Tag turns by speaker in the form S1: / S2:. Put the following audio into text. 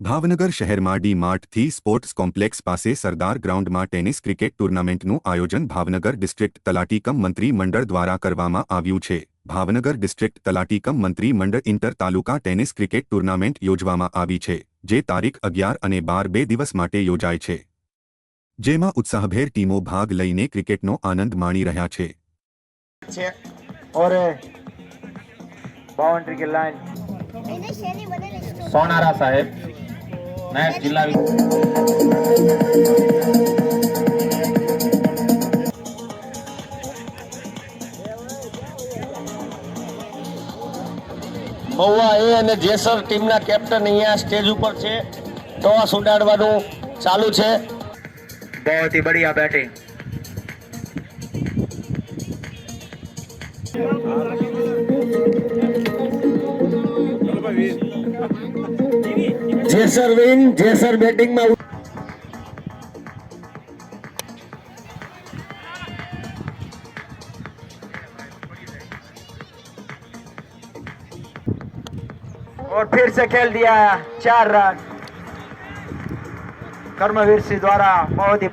S1: ભાવનગર શહેરમાં D માર્ટથી sports complex પાસે સરદાર ગ્રાઉન્ડમાં ટેનિસ ક્રિકેટ ટૂર્નામેન્ટનું આયોજન ભાવનગર ડિસ્ટ્રિક્ટ તલાટીકમ મંત્રી મંડળ દ્વારા કરવામાં આવ્યું છે। ભાવનગર ડિસ્ટ્રિક્ટ તલાટીકમ મંત્રી મંડળ ઇન્ટર તાલુકા ટેનિસ ક્રિકેટ ટૂર્નામેન્ટ યોજવામાં આવી છે, જે તારીખ 11 અને 12 બે દિવસ માટે યોજાય છે, જેમાં ઉત્સાહભેર ટીમો ભાગ લઈને ક્રિકેટનો આનંદ માણી રહ્યા છે।
S2: बाउंड्री की लाइन सोनारा साहेब नायब जिला महुआ ए અને જેસર ટીમના કેપ્ટન અહીંયા સ્ટેજ ઉપર છે। ટોસ ઉડાડવાનું ચાલુ છે। बहुत ही बढ़िया बैटिंग। जेसर विन, जेसर बैटिंग में और फिर से खेल दिया 4 रन कर्मवीर सिंह द्वारा। बहुत ही